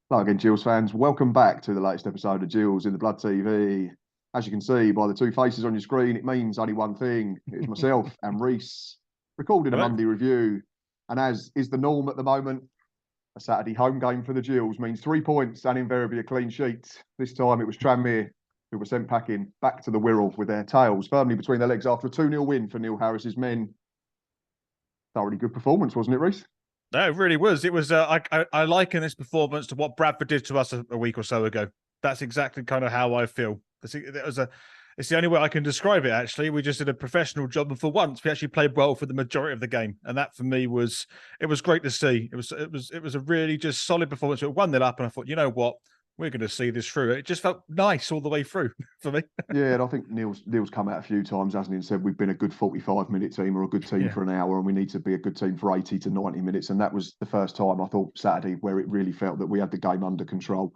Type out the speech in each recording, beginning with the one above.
Hello again, Gills fans. Welcome back to the latest episode of Gills in the Blood TV. As you can see by the two faces on your screen, it means only one thing. It's myself and Rhys recording a Hello. Monday review. And as is the norm at the moment, a Saturday home game for the Gills means 3 points and invariably a clean sheet. This time it was Tranmere who were sent packing back to the Wirral with their tails firmly between their legs after a 2-0 win for Neil Harris's men. Thoroughly good performance, wasn't it, Rhys? No, it really was. It was. I liken this performance to what Bradford did to us a week or so ago. That's exactly kind of how I feel. It's the only way I can describe it. Actually, we just did a professional job, and for once, we actually played well for the majority of the game, and that for me was it was great to see. It was a really just solid performance. We were 1-0 up, and I thought, you know what, we're going to see this through. It just felt nice all the way through for me. Yeah, and I think Neil's come out a few times, hasn't he, and said we've been a good 45-minute team or a good team Yeah. for an hour, and we need to be a good team for 80 to 90 minutes. And that was the first time I thought Saturday where it really felt that we had the game under control.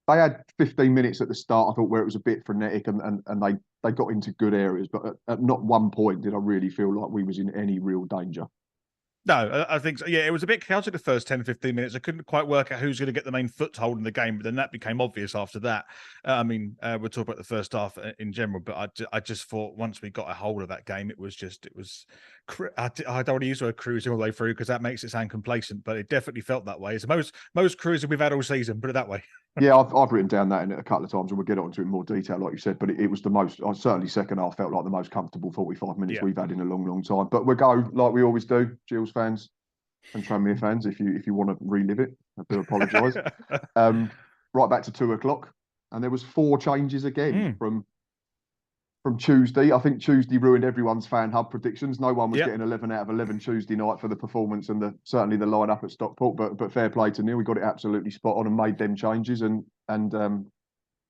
They had 15 minutes at the start, I thought, where it was a bit frenetic and they got into good areas, but at not one point did I really feel like we was in any real danger. No, I think so. Yeah, it was a bit chaotic the first 10, 15 minutes. I couldn't quite work out who's going to get the main foothold in the game, but then that became obvious after that. We'll talk about the first half in general, but I just thought once we got a hold of that game, I don't want to use the word cruising all the way through because that makes it sound complacent, but it definitely felt that way. It's the most cruising we've had all season, put it that way. Yeah, I've written down that in it a couple of times, and we'll get onto it in more detail, like you said. But it was the most, certainly second half felt like the most comfortable 45 minutes Yeah. we've had in a long, long time. But we'll go like we always do, Gills fans and Tranmere fans, if you want to relive it. I do apologise. Um, right back to 2 o'clock, and there was four changes again Mm, from Tuesday. I think Tuesday ruined everyone's fan hub predictions. No one was yep. getting 11 out of 11 Tuesday night for the performance and certainly the line up at Stockport. But fair play to Neil, we got it absolutely spot on and made them changes and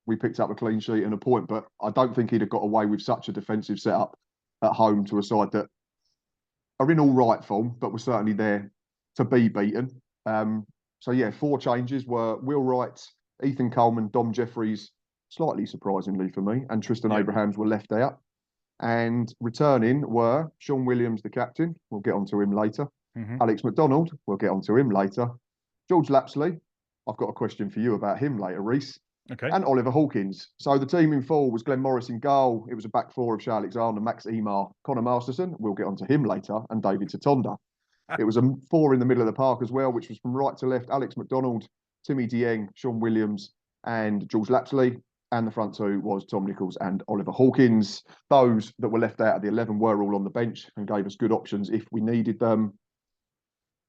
we picked up a clean sheet and a point. But I don't think he'd have got away with such a defensive setup at home to a side that are in all right form, but were certainly there to be beaten. So yeah, four changes were Will Wright, Ethan Coleman, Dom Jeffries, slightly surprisingly for me, and Tristan Yep. Abrahams were left out. And returning were Sean Williams, the captain. We'll get onto him later. Hmm. Alex McDonald. We'll get onto him later. George Lapslie. I've got a question for you about him later, Rhys. Okay. And Oliver Hawkins. So the team in full was Glenn Morris in goal. It was a back four of Shea Alexander, Max Emar, Connor Masterson. We'll get onto him later, and David Tatonda. It was a four in the middle of the park as well, which was from right to left. Alex McDonald, Timmy Dieng, Sean Williams, and George Lapsley. And the front two was Tom Nichols and Oliver Hawkins. Those that were left out of the 11 were all on the bench and gave us good options if we needed them.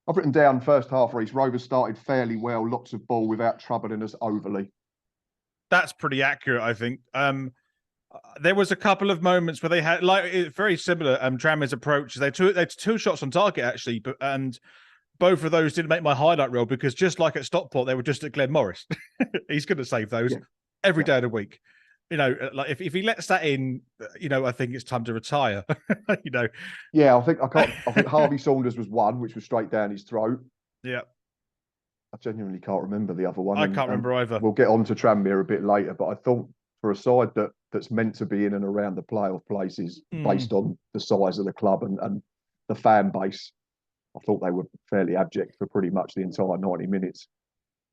I've written down first half, Rhys. Rovers started fairly well, lots of ball without troubling us overly. That's pretty accurate, I think. There was a couple of moments where they had very similar Tranmere's approach. They had two shots on target actually, and both of those didn't make my highlight reel because just like at Stockport, they were just at Glenn Morris. He's going to save those Yeah, every yeah. day of the week. Like if he lets that in, I think it's time to retire. you know, Yeah, I think Harvey Saunders was one, which was straight down his throat. yeah, I genuinely can't remember the other one, I and can't remember either. we'll get on to Tranmere a bit later. But I thought for a side that's meant to be in and around the playoff places, Mm. based on the size of the club and the fan base, I thought they were fairly abject for pretty much the entire 90 minutes.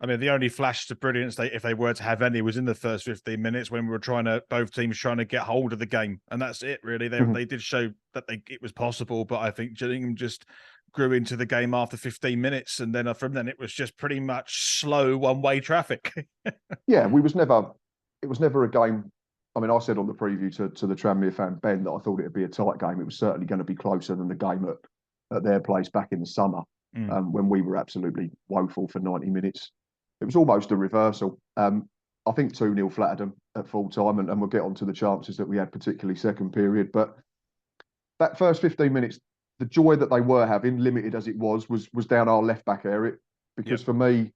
I mean, the only flash to brilliance if they were to have any, was in the first 15 minutes when we were both teams trying to get hold of the game, and that's it. Really, they did show that it was possible, but I think Gillingham just grew into the game after 15 minutes, and then from then it was just pretty much slow one-way traffic. Yeah, it was never a game. I mean, I said on the preview to the Tranmere fan Ben that I thought it'd be a tight game. It was certainly going to be closer than the game at their place back in the summer, Mm. when we were absolutely woeful for 90 minutes. It was almost a reversal. I think 2-0 flattered them at full time, and we'll get on to the chances that we had, particularly second period. But that first 15 minutes, the joy that they were having, limited as it was down our left back area. Because Yep. for me,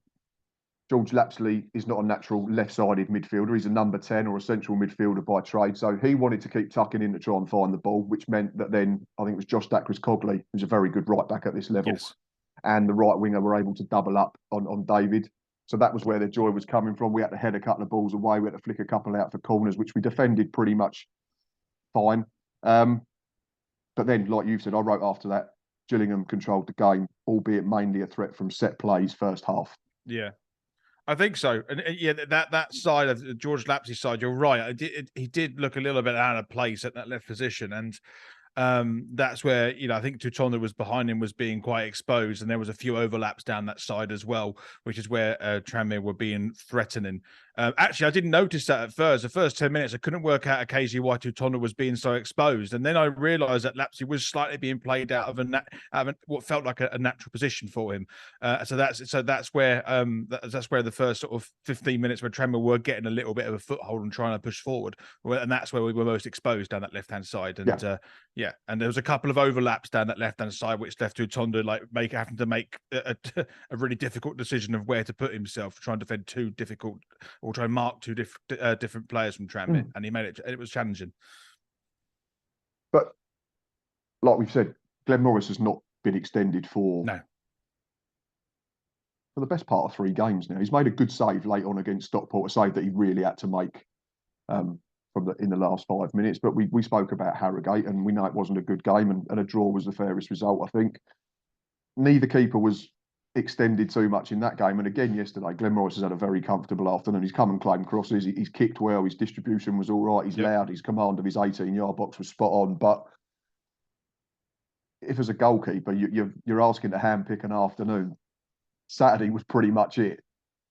George Lapsley is not a natural left-sided midfielder. He's a number 10 or a central midfielder by trade. So he wanted to keep tucking in to try and find the ball, which meant that then I think it was Josh Dacres Cogley, who's a very good right back at this level, Yes. and the right winger were able to double up on David. So that was where the joy was coming from. We had to head a couple of balls away. We had to flick a couple out for corners, which we defended pretty much fine. But then, like you've said, I wrote after that, Gillingham controlled the game, albeit mainly a threat from set plays first half. Yeah. I think so, and yeah, that side of the George Lapslie's side, you're right. He did look a little bit out of place at that left position, and that's where, I think Tutonda was behind him, was being quite exposed, and there was a few overlaps down that side as well, which is where Tranmere were being threatening. Actually, I didn't notice that at first. The first 10 minutes, I couldn't work out occasionally why Tutonda was being so exposed, and then I realised that Lapsley was slightly being played out of what felt like a natural position for him. So that's where the first sort of 15 minutes where Tranmere were getting a little bit of a foothold and trying to push forward, and that's where we were most exposed down that left hand side. And yeah, and there was a couple of overlaps down that left hand side, which left Tutonda having to make a really difficult decision of where to put himself to try and defend two difficult, or try and mark two different players from Tranmere, and he made it. It was challenging. But like we've said, Glenn Morris has not been extended for the best part of 3 games now. He's made a good save late on against Stockport, a save that he really had to make in the last 5 minutes. But we spoke about Harrogate, and we know it wasn't a good game, and a draw was the fairest result, I think. Neither keeper was extended too much in that game. And again, yesterday, Glenn Morris has had a very comfortable afternoon. He's come and claimed crosses. He's kicked well. His distribution was all right. He's loud. His command of his 18-yard box was spot on. But if as a goalkeeper, you're asking to handpick an afternoon, Saturday was pretty much it.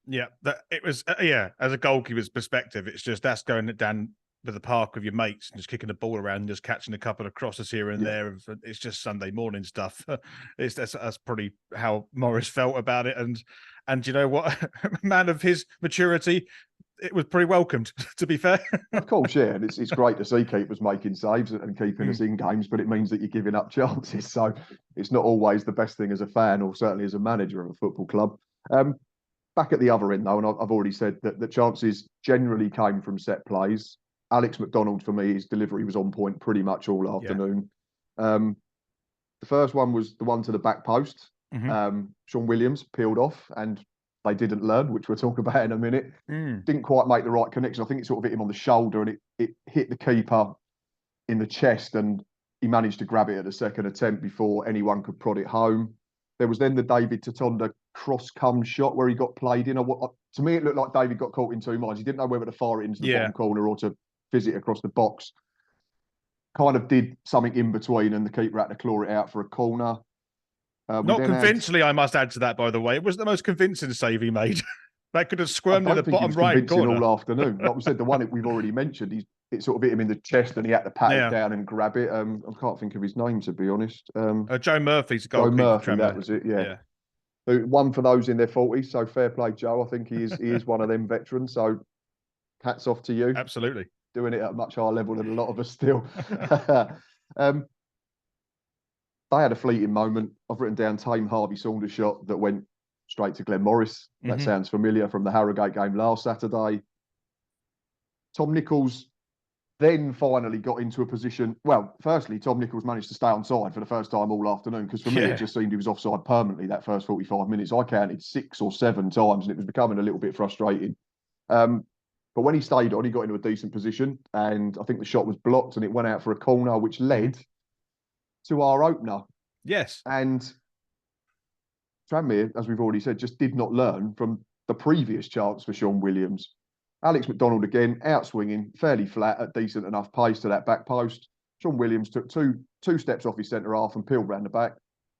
Yeah, it was. As a goalkeeper's perspective, it's just that's going down with the park with your mates and just kicking the ball around and just catching a couple of crosses here and there. It's just Sunday morning stuff. That's probably how Morris felt about it. And you know what, man of his maturity, it was pretty welcomed, to be fair. Of course, yeah. And it's great to see keepers making saves and keeping us in games, but it means that you're giving up chances. So it's not always the best thing as a fan, or certainly as a manager of a football club. Back at the other end, though, and I've already said that the chances generally came from set plays. Alex McDonald, for me, his delivery was on point pretty much all afternoon. The first one was the one to the back post. Sean Williams peeled off, and they didn't learn, which we'll talk about in a minute. Didn't quite make the right connection. I think it sort of hit him on the shoulder, and it hit the keeper in the chest, and he managed to grab it at the second attempt before anyone could prod it home. There was then the David Tutonda cross-come shot where he got played in. To me, it looked like David got caught in 2 minds. He didn't know whether to fire it into the bottom corner or to fizz it across the box. Kind of did something in between, and the keeper had to claw it out for a corner. Not convincingly, I must add to that, by the way. It was the most convincing save he made. That could have squirmed in the bottom right corner all afternoon. Like we said, the one we've already mentioned, it sort of hit him in the chest, and he had to pat it down and grab it. I can't think of his name, to be honest. Joe Murphy's goal. Joe Murphy, that was it. Yeah. One for those in their 40s. So fair play, Joe. I think he is one of them veterans. So hats off to you. Absolutely. Doing it at a much higher level than a lot of us still. They had a fleeting moment. I've written down Tame Harvey Saunders shot that went straight to Glenn Morris. That sounds familiar from the Harrogate game last Saturday. Tom Nichols then finally got into a position. Well, firstly, Tom Nichols managed to stay onside for the first time all afternoon, because for me, it just seemed he was offside permanently that first 45 minutes. I counted 6 or 7 times, and it was becoming a little bit frustrating. But when he stayed on, he got into a decent position, and I think the shot was blocked, and it went out for a corner, which led to our opener. Yes. And Tranmere, as we've already said, just did not learn from the previous chance for Sean Williams. Alex McDonald again, out-swinging, fairly flat at decent enough pace to that back post. Sean Williams took two steps off his centre-half and peeled round the back,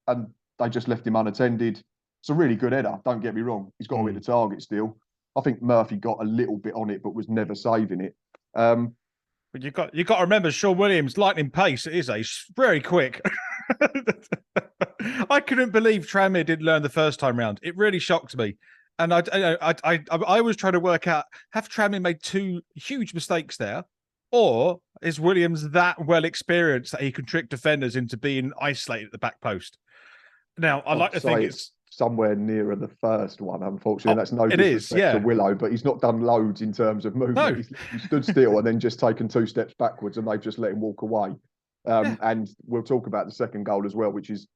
and they just left him unattended. It's a really good header, don't get me wrong. He's got to hit the target still. I think Murphy got a little bit on it, but was never saving it. But you got to remember, Sean Williams, lightning pace, he's very quick. I couldn't believe Tranmere didn't learn the first time round. It really shocked me. And I was trying to work out, have Tranmere made 2 huge mistakes there? Or is Williams that well experienced that he can trick defenders into being isolated at the back post? Now, I like to think it's somewhere nearer the first one, unfortunately. That's no disrespect to Willow, but he's not done loads in terms of movement. No. He stood still and then just taken 2 steps backwards, and they've just let him walk away. And we'll talk about the second goal as well, which is,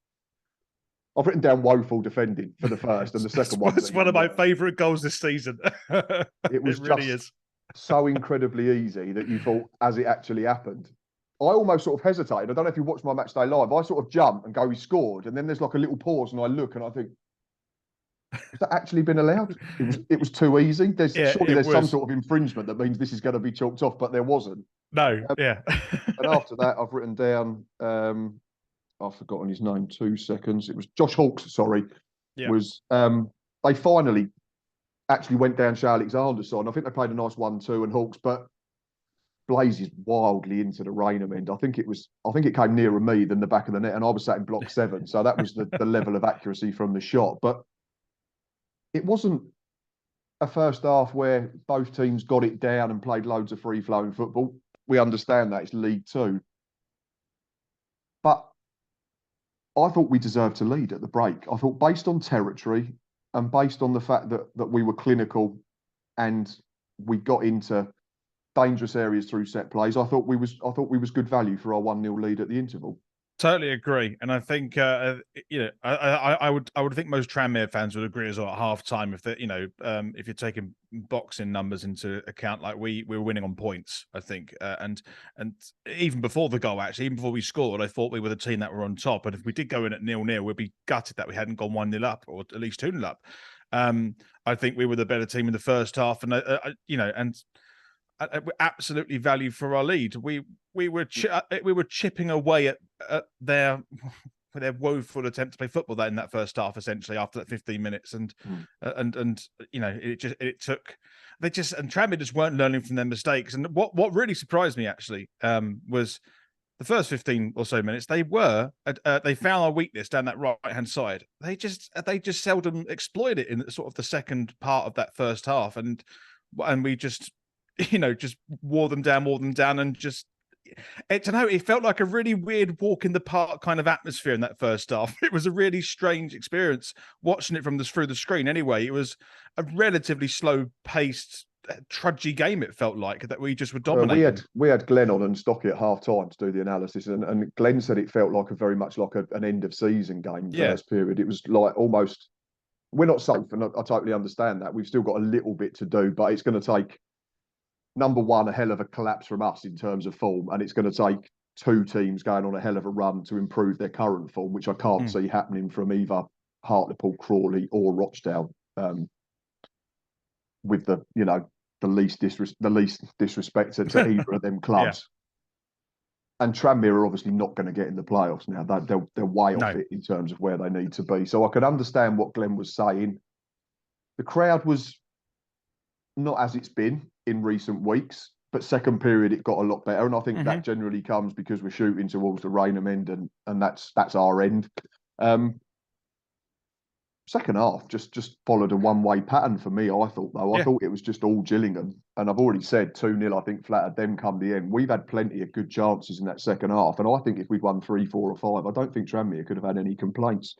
I've written down woeful defending for the first, and the second one. It's one of my favourite goals this season. It really is so incredibly easy that you thought, as it actually happened. I almost sort of hesitated. I don't know if you watched my match day live. I sort of jump and go, he scored, and then there's like a little pause, and I look and I think, Has that actually been allowed? It was too easy. Yeah, Surely it there's some was. sort of infringement that means this is going to be chalked off, but there wasn't. No, Um, yeah. and after that, I've written down. I've forgotten his name. 2 seconds. It was Josh Hawkes. Sorry, Yeah. was they finally actually went down Shea Alexander's side. I think they played a nice 1-2 and Hawkes, but blazes wildly into the Raynham end. I think it came nearer me than the back of the net, and I was sat in block 7, so that was the level of accuracy from the shot. But it wasn't a first half where both teams got it down and played loads of free flowing football. We understand that it's League Two, but I thought we deserved to lead at the break. I thought based on territory and based on the fact that we were clinical and we got into dangerous areas through set plays, I thought we was good value for our 1-0 lead at the interval. Totally agree, and I think I would think most Tranmere fans would agree as well at half time if if you're taking boxing numbers into account, like we were winning on points. I think and even before the goal, actually, even before we scored, I thought we were the team that were on top. And if we did go in at 0-0, we'd be gutted that we hadn't gone 1-0 up or at least 2-0 up. I think we were the better team in the first half, and absolutely value for our lead. We were chipping away at their woeful attempt to play football in that first half, essentially after that 15 minutes, and it took Tranmere just weren't learning from their mistakes. And what really surprised me actually was the first 15 or so minutes they found our weakness down that right hand side. They just seldom exploit it in sort of the second part of that first half, and we just just wore them down, and just it felt like a really weird walk in the park kind of atmosphere in that first half. It was a really strange experience watching it through the screen. Anyway, it was a relatively slow paced, trudgy game. It felt like that we just were dominating. We had Glenn on and Stocky at half time to do the analysis, and Glenn said it felt like very much like an end of season game. First period, it was like almost, we're not safe, and I totally understand that. We've still got a little bit to do, but it's going to take, number one, a hell of a collapse from us in terms of form, and it's going to take 2 teams going on a hell of a run to improve their current form, which I can't see happening from either Hartlepool, Crawley, or Rochdale. With the least disrespect to either of them clubs. Yeah. And Tranmere are obviously not going to get in the playoffs now. They're way off it in terms of where they need to be. So I could understand what Glenn was saying. The crowd was not as it's been in recent weeks, but second period it got a lot better, and I think that generally comes because we're shooting towards the Raynham end, and that's our end. Second half just followed a one-way pattern for me, I thought, though. I thought it was just all Gillingham, and I've already said 2-0 I think flattered them come the end. We've had plenty of good chances in that second half, and I think if we'd won 3, 4 or 5, I don't think Tranmere could have had any complaints.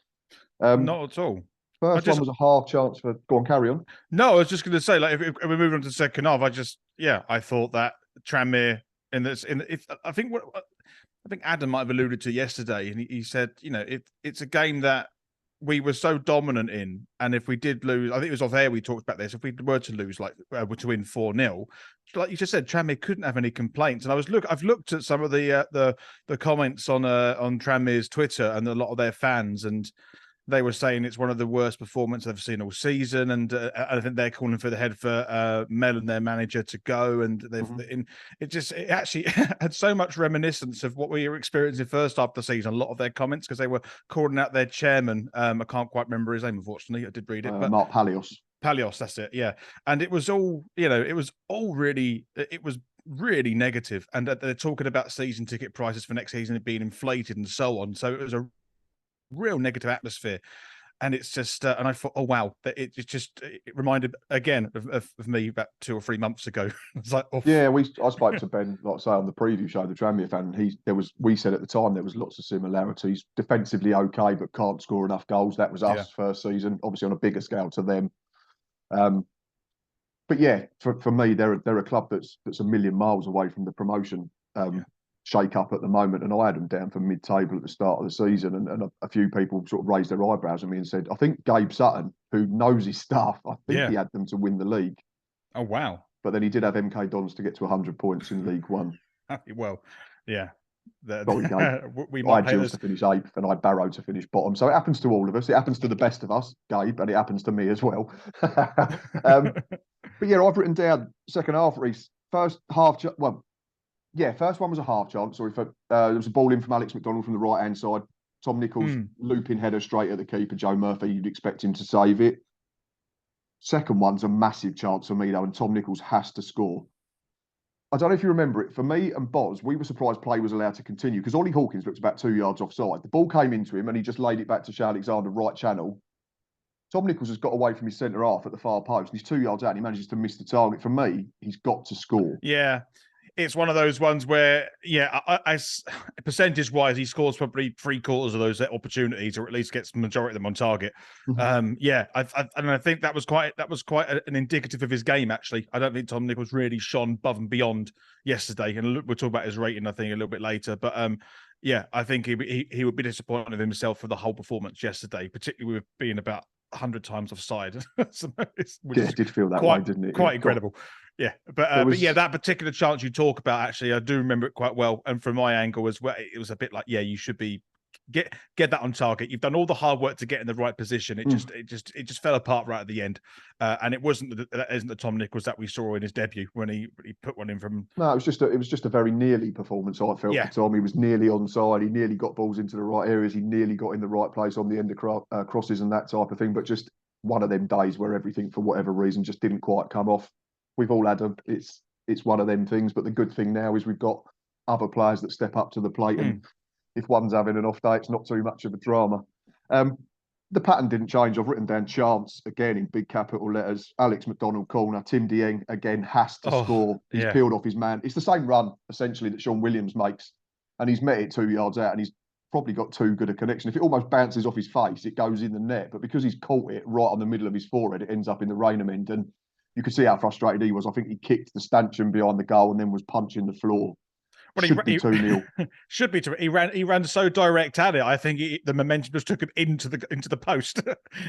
Not at all. First one was a half chance for. Go on, carry on. No, I was just going to say, like, if we move on to the second half, I thought that Tranmere I think Adam might have alluded to yesterday, and he said, it's a game that we were so dominant in, and if we did lose, I think it was off air we talked about this. If we were to lose, to win 4-0, like you just said, Tranmere couldn't have any complaints. And I've looked at some of the comments on Tranmere's Twitter and a lot of their fans, and they were saying it's one of the worst performances they've seen all season, and I think they're calling for the head for Mel and their manager to go. And it actually had so much reminiscence of what we were experiencing first half of the season. A lot of their comments, because they were calling out their chairman. I can't quite remember his name, unfortunately. I did read it, but Mark Palios. Palios, that's it. Yeah, and it was all really negative, and they're talking about season ticket prices for next season being inflated and so on. So it was a real negative atmosphere, and it's just and I thought, oh wow, it reminded again of me about 2 or 3 months ago. It's like, oh. Yeah, I spoke to Ben, like I say, on the preview show, the Tranmere fan, and we said at the time there was lots of similarities. Defensively okay, but can't score enough goals. That was us first season, obviously on a bigger scale to them. But yeah, for me, they're a club that's a million miles away from the promotion shake up at the moment, and I had them down for mid-table at the start of the season, and a few people sort of raised their eyebrows at me and said, I think Gabe Sutton, who knows his stuff, I think he had them to win the league. Oh wow. But then he did have MK Dons to get to 100 points in League One. Well, yeah. Sorry, Gabe. We I might had pay Gills this. to finish 8th and I had Barrow to finish bottom. So it happens to all of us. It happens to the best of us, Gabe, and it happens to me as well. But yeah, I've written down second half, Rhys. First half, first one was a half chance. Sorry, there was a ball in from Alex McDonald from the right-hand side. Tom Nichols looping header straight at the keeper, Joe Murphy. You'd expect him to save it. Second one's a massive chance for me, though, and Tom Nichols has to score. I don't know if you remember it. For me and Boz, we were surprised play was allowed to continue because Ollie Hawkins looked about 2 yards offside. The ball came into him and he just laid it back to Shea Alexander, right channel. Tom Nichols has got away from his centre half at the far post. He's 2 yards out and he manages to miss the target. For me, he's got to score. Yeah. It's one of those ones where, percentage-wise, he scores probably 3/4 of those opportunities, or at least gets the majority of them on target. I think that was quite an indicative of his game. Actually, I don't think Tom Nichols really shone above and beyond yesterday, and we'll talk about his rating, I think, a little bit later. But I think he would be disappointed with himself for the whole performance yesterday, particularly with being about 100 times offside. It did feel that way, didn't it? Quite incredible. Yeah, but that particular chance you talk about, actually, I do remember it quite well. And from my angle as well, it was a bit like, you should be get that on target. You've done all the hard work to get in the right position. It just fell apart right at the end. And it isn't the Tom Nichols that we saw in his debut when he put one in from. No, it was just a very nearly performance. I felt for Tom. He was nearly onside. He nearly got balls into the right areas. He nearly got in the right place on the end of crosses and that type of thing. But just one of them days where everything, for whatever reason, just didn't quite come off. We've all had them. It's one of them things. But the good thing now is we've got other players that step up to the plate. And if one's having an off day, it's not too much of a drama. The pattern didn't change. I've written down chance again in big capital letters. Alex McDonald corner. Tim Dieng again has to score. He's peeled off his man. It's the same run essentially that Sean Williams makes, and he's met it 2 yards out, and he's probably got too good a connection. If it almost bounces off his face, it goes in the net. But because he's caught it right on the middle of his forehead, it ends up in the Raynham end. And you could see how frustrated he was. I think he kicked the stanchion behind the goal and then was punching the floor. Well, should be 2-0. Should be 2. He ran so direct at it. I think the momentum just took him into the post.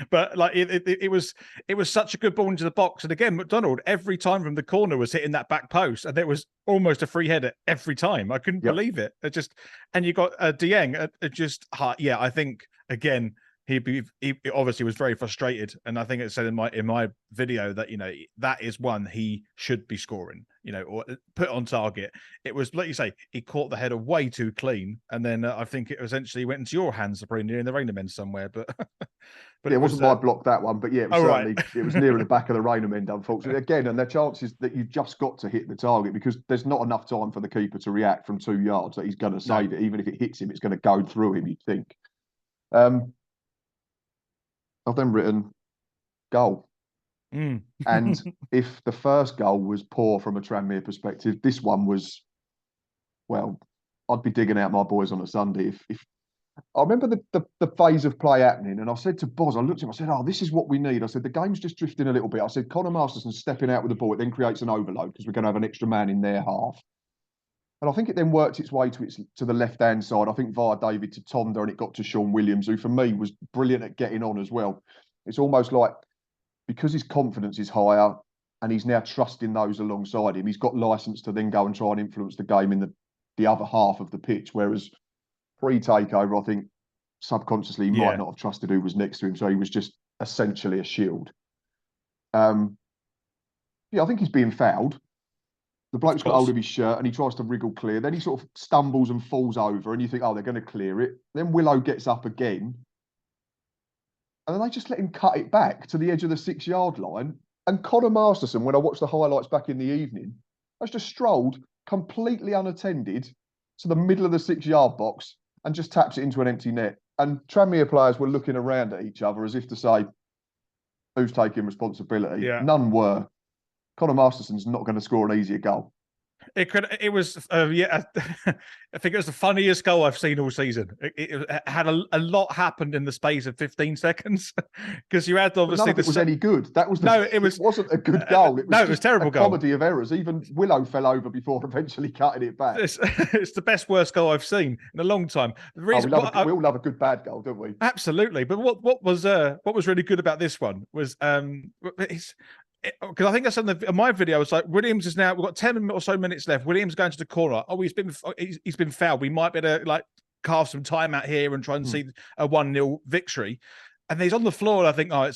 But like it was such a good ball into the box. And again, McDonald every time from the corner was hitting that back post, and it was almost a free header every time. I couldn't believe it. And you got Dieng. I think again. He obviously was very frustrated, and I think it said in my video that that is one he should be scoring, or put on target. It was like you say, he caught the header way too clean, and then I think it essentially went into your hands, probably near in the Raynham end somewhere. But it wasn't my block, that one, but it was it was near the back of the Raynham end, unfortunately. Again, and their chances that you've just got to hit the target because there's not enough time for the keeper to react from 2 yards that he's going to save it. Even if it hits him, it's going to go through him. You'd think. I've then written goal. And if the first goal was poor from a Tranmere perspective, this one was, well, I'd be digging out my boys on a Sunday. If I remember the phase of play happening, and I said to Boz, I looked at him, I said, this is what we need. I said, the game's just drifting a little bit. I said, Connor Masterson stepping out with the ball, it then creates an overload because we're going to have an extra man in their half. And I think it then worked its way to the left-hand side, I think via David to Tonda, and it got to Sean Williams, who for me was brilliant at getting on as well. It's almost like because his confidence is higher and he's now trusting those alongside him, he's got licence to then go and try and influence the game in the other half of the pitch. Whereas pre-takeover, I think subconsciously he might not have trusted who was next to him, so he was just essentially a shield. I think he's being fouled. The bloke's got hold of his shirt and he tries to wriggle clear. Then he sort of stumbles and falls over and you think, they're going to clear it. Then Willow gets up again. And then they just let him cut it back to the edge of the 6-yard line. And Connor Masterson, when I watched the highlights back in the evening, has just strolled completely unattended to the middle of the 6-yard box and just taps it into an empty net. And Tranmere players were looking around at each other as if to say, who's taking responsibility? Yeah. None were. Connor Masterson's not going to score an easier goal. I think it was the funniest goal I've seen all season. It had a lot happened in the space of 15 seconds because you had obviously. None of it was any good. That was it wasn't a good goal. It was a terrible goal. Comedy of errors. Even Willow fell over before eventually cutting it back. It's the best worst goal I've seen in a long time. We all love a good bad goal, don't we? Absolutely. But what was really good about this one was because I think I said in my video, I was like, Williams is now, we've got 10 or so minutes left. Williams going to the corner. Oh, he's been fouled. We might be able to like carve some time out here and try and see a 1-0 victory. And he's on the floor, and I think, oh,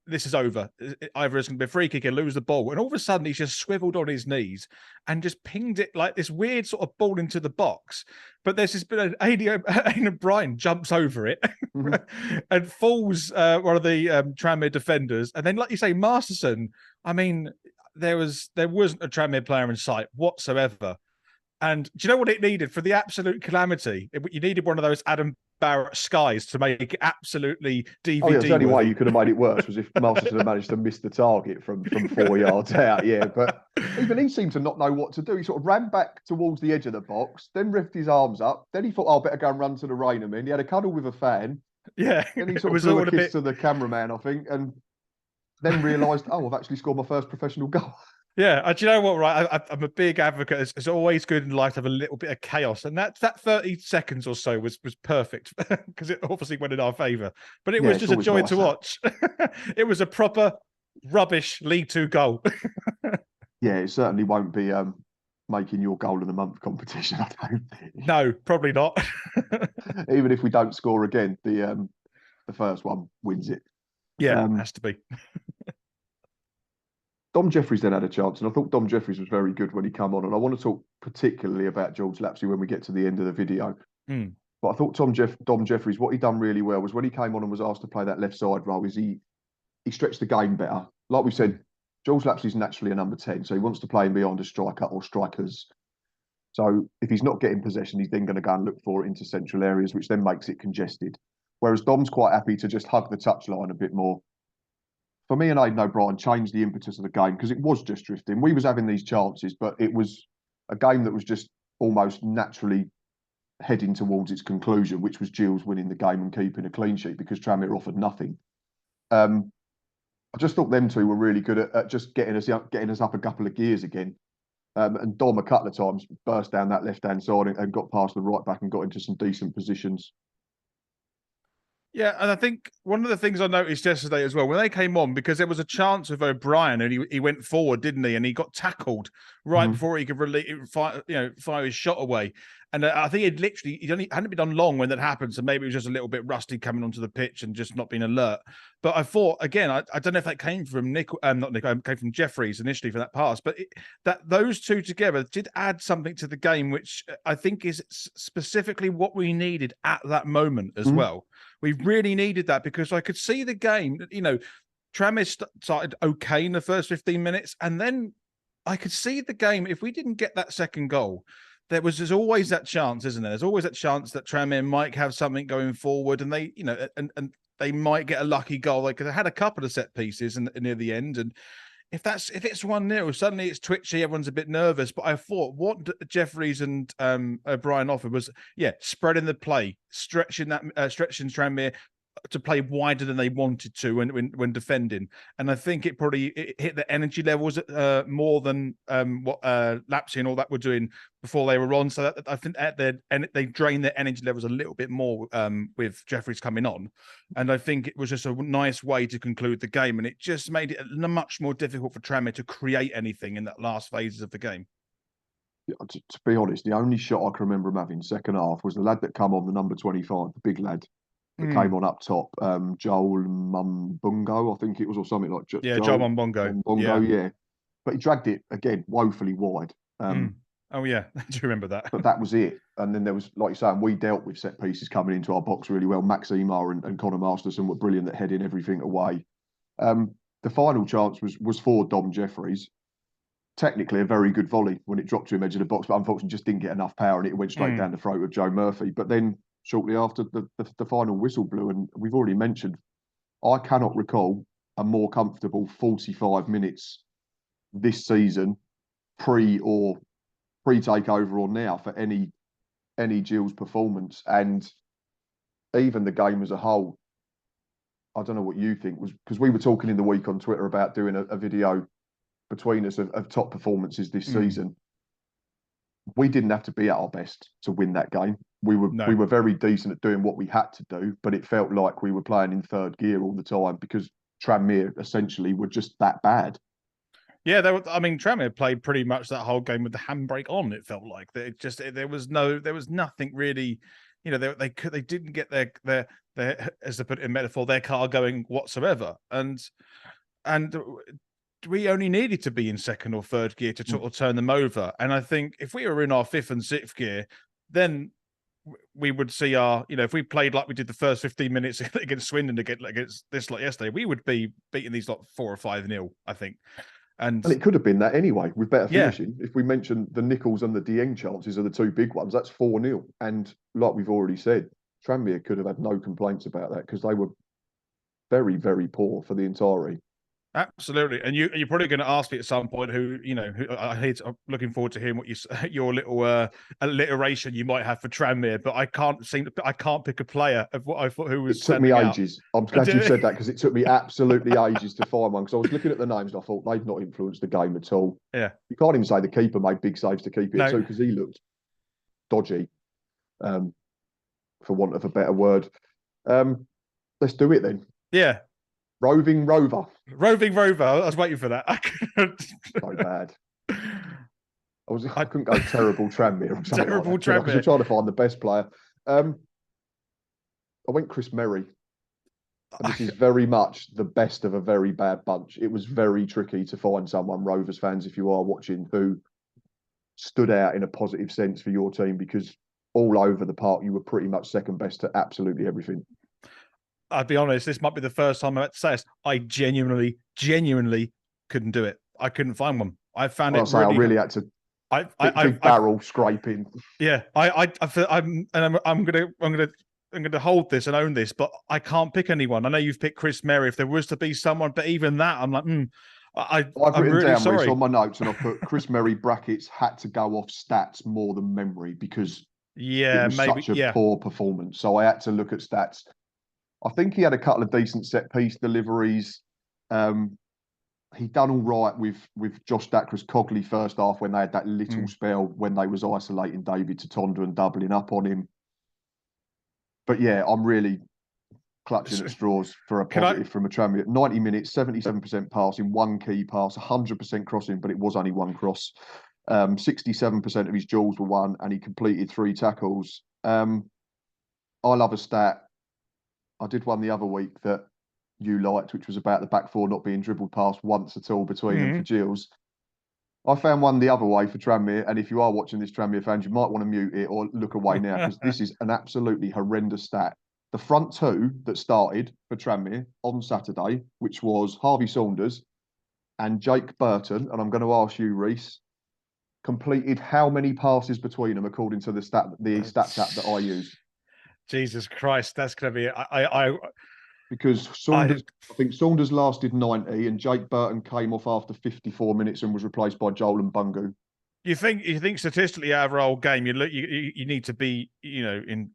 this is over. Either it's going to be a free kick and lose the ball. And all of a sudden, he's just swiveled on his knees and just pinged it like this weird sort of ball into the box. But there's this bit of Aidan O'Brien jumps over it and falls one of the Tranmere defenders. And then, like you say, Masterson, I mean, there wasn't a Tranmere player in sight whatsoever. And do you know what it needed for the absolute calamity? You needed one of those Adam Barrett skies to make it absolutely DVD. Oh, yeah, the only way you could have made it worse was if Masterson had managed to miss the target from 4 yards out. Yeah, but even he seemed to not know what to do. He sort of ran back towards the edge of the box, then ripped his arms up. Then he thought, "Oh, I better go and run to the Rainham." He had a cuddle with a fan. Yeah, then he sort of blew a kiss to the cameraman, I think, and then realised, "Oh, I've actually scored my first professional goal." Yeah, do you know what? Right, I'm a big advocate. It's always good in life to have a little bit of chaos, and that 30 seconds or so was perfect because it obviously went in our favour. But it was just a joy to watch. It was a proper rubbish League Two goal. Yeah, it certainly won't be making your goal of the month competition, I don't think. No, probably not. Even if we don't score again, the first one wins it. Yeah, it has to be. Dom Jeffries then had a chance, and I thought Dom Jeffries was very good when he came on. And I want to talk particularly about George Lapslie when we get to the end of the video. But I thought Dom Jeffries, what he done really well was when he came on and was asked to play that left side role, is he stretched the game better. Like we said, George Lapslie's naturally a number 10, so he wants to play him beyond a striker or strikers. So if he's not getting possession, he's then going to go and look for it into central areas, which then makes it congested. Whereas Dom's quite happy to just hug the touchline a bit more. For me and Aidan O'Brien changed the impetus of the game because it was just drifting. We was having these chances, but it was a game that was just almost naturally heading towards its conclusion, which was Gills winning the game and keeping a clean sheet because Tranmere offered nothing. I just thought them two were really good at just getting us up a couple of gears again. And Dom a couple of times burst down that left-hand side and got past the right back and got into some decent positions. Yeah, and I think one of the things I noticed yesterday as well, when they came on, because there was a chance with O'Brien and he went forward, didn't he? And he got tackled right before he could fire his shot away. And I think he hadn't been on long when that happened, so maybe it was just a little bit rusty coming onto the pitch and just not being alert. But I thought again, I don't know if that came from came from Jeffries initially for that pass, but that those two together did add something to the game, which I think is specifically what we needed at that moment as well. We really needed that because I could see the game. Tranmere started okay in the first 15 minutes, and then I could see the game. If we didn't get that second goal, there's always that chance, isn't there? There's always that chance that Tranmere might have something going forward, and they, and they might get a lucky goal. Like they had a couple of set pieces near the end, and if it's 1-0, suddenly it's twitchy. Everyone's a bit nervous. But I thought what Jeffries and O'Brien offered was, spreading the play, stretching Tranmere to play wider than they wanted to when defending. And I think it hit the energy levels more than what Lapslie and all that were doing before they were on. So that, I think they drained their energy levels a little bit more with Jeffries coming on. And I think it was just a nice way to conclude the game. And it just made it much more difficult for Tranmere to create anything in that last phases of the game. To be honest, the only shot I can remember him having second half was the lad that come on, the number 25, the big lad. That came on up top, Joel Mumbungo, I think it was, or something like Joel Mumbungo. Yeah. But he dragged it again woefully wide. Oh yeah, I do remember that. But that was it. And then there was, like you're saying, we dealt with set pieces coming into our box really well. Max Emar and Connor Masterson were brilliant at heading everything away. The final chance was for Dom Jeffries. Technically a very good volley when it dropped to him edge of the box, but unfortunately just didn't get enough power and it went straight down the throat of Joe Murphy. But then shortly after the final whistle blew, and we've already mentioned, I cannot recall a more comfortable 45 minutes this season, pre-takeover or now, for any Gills performance. And even the game as a whole, I don't know what you think, was because we were talking in the week on Twitter about doing a video between us of top performances this season. We didn't have to be at our best to win that game. We were very decent at doing what we had to do, but it felt like we were playing in third gear all the time because Tranmere essentially were just that bad. Yeah, I mean, Tranmere played pretty much that whole game with the handbrake on. It felt like there was nothing really, they didn't get their as to put it in metaphor, their car going whatsoever, and we only needed to be in second or third gear to sort of turn them over. And I think if we were in our fifth and sixth gear, then we would see if we played like we did the first 15 minutes against Swindon against this like yesterday, we would be beating these like 4 or 5-0, I think. And it could have been that anyway, with better finishing. If we mention the Nichols and the Dieng chances are the two big ones, that's 4-0. And like we've already said, Tranmere could have had no complaints about that because they were very, very poor for the entirety. Absolutely, and you're probably going to ask me at some point who I'm looking forward to hearing what your little alliteration you might have for Tranmere, but I can't pick a player of what I thought who was. It took me ages. I'm glad you said that because it took me absolutely ages to find one. Because I was looking at the names and I thought they've not influenced the game at all. Yeah, you can't even say the keeper made big saves to keep it too because he looked dodgy, for want of a better word. Let's do it then. Yeah. Roving Rover. I was waiting for that. So bad. I couldn't go terrible Tranmere. Terrible Tranmere. Because I'm trying to find the best player. I went Chris Merry. And this is very much the best of a very bad bunch. It was very tricky to find someone, Rovers fans, if you are watching, who stood out in a positive sense for your team, because all over the park you were pretty much second best to absolutely everything. I'll be honest, this might be the first time I had to say this. I genuinely couldn't do it. I couldn't find one. I found it really... I really had to big barrel scraping. Yeah, I'm gonna hold this and own this, but I can't pick anyone. I know you've picked Chris Merry. If there was to be someone, but even that, I'm like, I've written really down Rhys on my notes, and I put Chris Merry brackets had to go off stats more than memory because it was such a poor performance. So I had to look at stats. I think he had a couple of decent set piece deliveries. He done all right with Josh Dacker's Cogley first half when they had that little spell when they was isolating David Tatonda and doubling up on him. But yeah, I'm really clutching at straws for a positive from a Tranmere. 90 minutes, 77% passing, one key pass, 100% crossing, but it was only one cross. 67% of his duels were won, and he completed 3 tackles. I love a stat. I did one the other week that you liked, which was about the back four not being dribbled past once at all between them for Gills. I found one the other way for Tranmere, and if you are watching this, Tranmere fans, you might want to mute it or look away now, because this is an absolutely horrendous stat. The front two that started for Tranmere on Saturday, which was Harvey Saunders and Jake Burton, and I'm going to ask you, Rhys, completed how many passes between them according to the stats app that I use? Jesus Christ, that's going to be because Saunders, I think Saunders lasted 90, and Jake Burton came off after 54 minutes and was replaced by Joel and Bungu. You think statistically out of our whole game, you need to be in,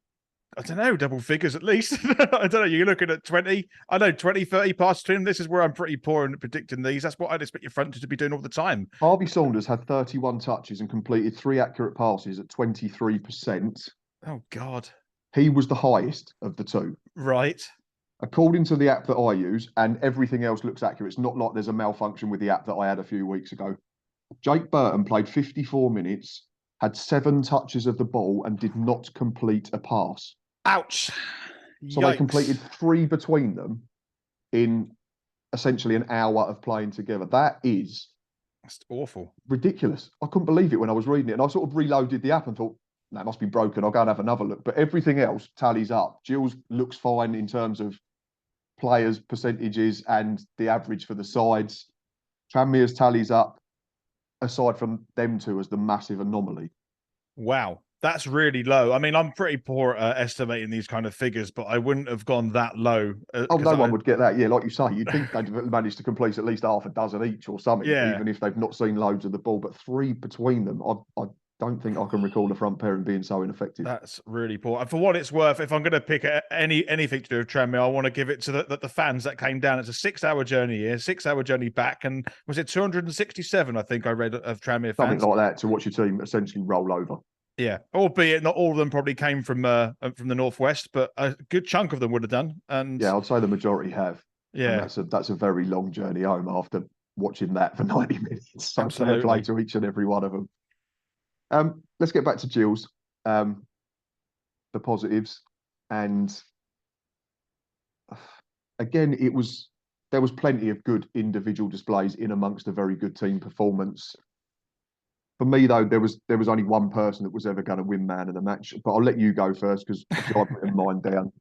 I don't know, double figures at least. I don't know. You're looking at 20. I know 20, 30 passes to him. This is where I'm pretty poor in predicting these. That's what I'd expect your front to be doing all the time. Harvey Saunders had 31 touches and completed 3 accurate passes at 23%. Oh God. He was the highest of the two. Right. According to the app that I use, and everything else looks accurate. It's not like there's a malfunction with the app that I had a few weeks ago. Jake Burton played 54 minutes, had 7 touches of the ball, and did not complete a pass. Ouch. So they completed 3 between them in essentially an hour of playing together. That's awful. Ridiculous. I couldn't believe it when I was reading it. And I sort of reloaded the app and thought, that must be broken. I'll go and have another look. But everything else tallies up. Gills looks fine in terms of players' percentages and the average for the sides. Tranmere's tallies up, aside from them two, as the massive anomaly. Wow. That's really low. I mean, I'm pretty poor at estimating these kind of figures, but I wouldn't have gone that low. No one would get that. Yeah, like you say, you'd think they'd manage to complete at least half a dozen each or something, even if they've not seen loads of the ball. But 3 between them, I don't think I can recall the front pairing being so ineffective. That's really poor. And for what it's worth, if I'm going to pick anything to do with Tranmere, I want to give it to the fans that came down. It's a 6-hour journey here, 6-hour journey back, and was it 267? I think I read of Tranmere fans. Something like that, to watch your team essentially roll over. Yeah, albeit not all of them probably came from the northwest, but a good chunk of them would have done. And yeah, I'd say the majority have. And Yeah, that's a very long journey home after watching that for 90 minutes. So fair play absolutely. to each and every one of them. Let's get back to Gills, the positives. And again, there was plenty of good individual displays in amongst a very good team performance. For me, though, there was only one person that was ever going to win man of the match. But I'll let you go first because I've written mine down.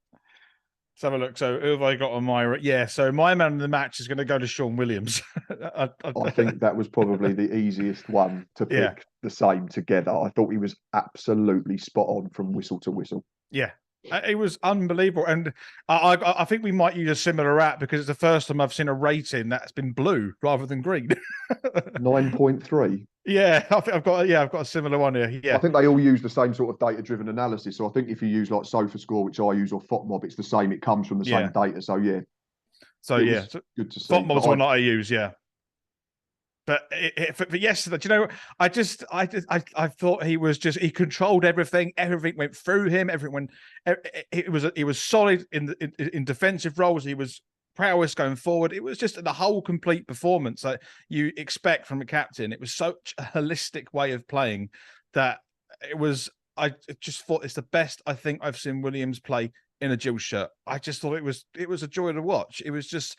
Let's have a look. So who have I got on my? Yeah, so my man of the match is going to go to Sean Williams. I think that was probably the easiest one to Yeah, pick the same together. I thought he was absolutely spot on from whistle to whistle. yeah. It was unbelievable, and I think we might use a similar app because it's the first time I've seen a rating that's been blue rather than green. 9.3. Yeah, I think I've got a similar one here. I Yeah, think they all use the same sort of data-driven analysis. So I think if you use like SofaScore, which I use, or FOTMob, it's the same. It comes from the same yeah. data. So yeah, So it yeah, was good to see. FOTMob's one that I use. Yeah. But for yesterday, do you know, I thought he controlled everything. Everything went through him. He was solid in defensive roles. He was prowess going forward. It was just the whole complete performance that you expect from a captain. It was such a holistic way of playing that it was. I just thought it's the best I think I've seen Williams play in a Gills shirt. I just thought it was a joy to watch. It was just.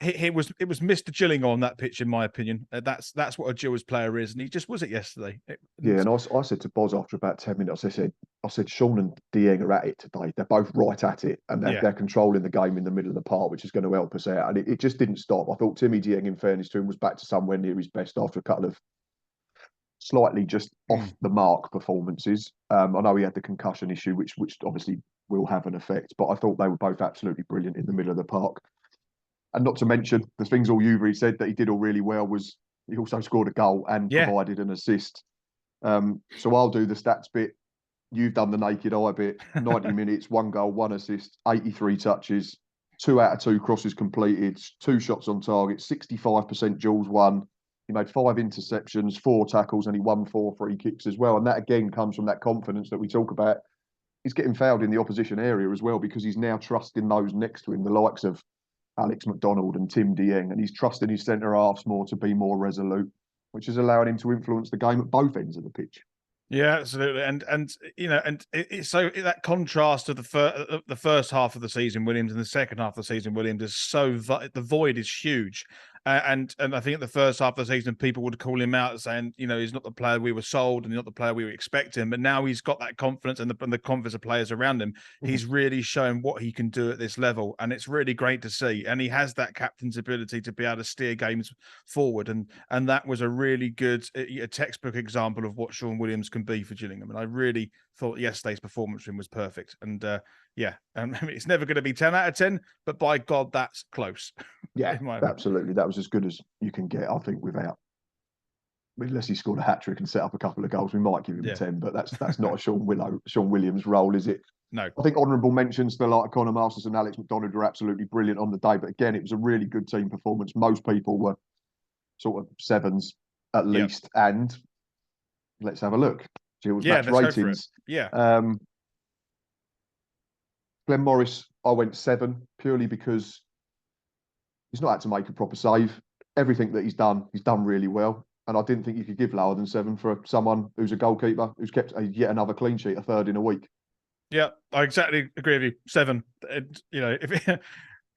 It was Mr. Gilling on that pitch, in my opinion. That's what a Gills player is, and he just was it yesterday. Yeah, and I said to Boz after about 10 minutes, I said Sean and Dieng are at it today. They're both right at it, and they're controlling the game in the middle of the park, which is going to help us out. And it just didn't stop. I thought Timmy Dieng, in fairness to him, was back to somewhere near his best after a couple of slightly just off the mark performances. I know he had the concussion issue, which obviously will have an effect, but I thought they were both absolutely brilliant in the middle of the park. And not to mention the things all you've really said that he did all really well was he also scored a goal and provided an assist. So I'll do the stats bit. You've done the naked eye bit. 90 minutes, 1 goal, 1 assist, 83 touches, 2 out of 2 crosses completed, 2 shots on target, 65% duels won. He made 5 interceptions, 4 tackles, and he won 4 free kicks as well. And that again comes from that confidence that we talk about. He's getting fouled in the opposition area as well because he's now trusting those next to him, the likes of Alex McDonald and Tim Dieng, and he's trusting his centre halves more to be more resolute, which is allowing him to influence the game at both ends of the pitch. Yeah, absolutely, and you know, and it's so that contrast of the first half of the season, Williams, and the second half of the season, Williams is so the void is huge, and I think at the first half of the season, people would call him out saying, you know, he's not the player we were sold, and he's not the player we were expecting. But now he's got that confidence and the confidence of players around him. He's really shown what he can do at this level, and it's really great to see. And he has that captain's ability to be able to steer games forward, and that was a really good, a textbook example of what Sean Williams can be for Gillingham. And I really thought yesterday's performance from him was perfect. And yeah, I mean, it's never going to be 10 out of 10, but by God, that's close. Yeah, absolutely. That was as good as you can get, I think, unless he scored a hat trick and set up a couple of goals, we might give him a 10, but that's not a Sean Williams role, is it? No. I think honourable mentions for like Connor Masters and Alex McDonald were absolutely brilliant on the day. But again, it was a really good team performance. Most people were sort of 7s at least. And let's have a look. Gills match ratings. Yeah. Glenn Morris, I went 7 purely because he's not had to make a proper save. Everything that he's done really well. And I didn't think you could give lower than 7 for someone who's a goalkeeper who's kept yet another clean sheet, a third in a week. Yeah, I exactly agree with you. 7. You know, if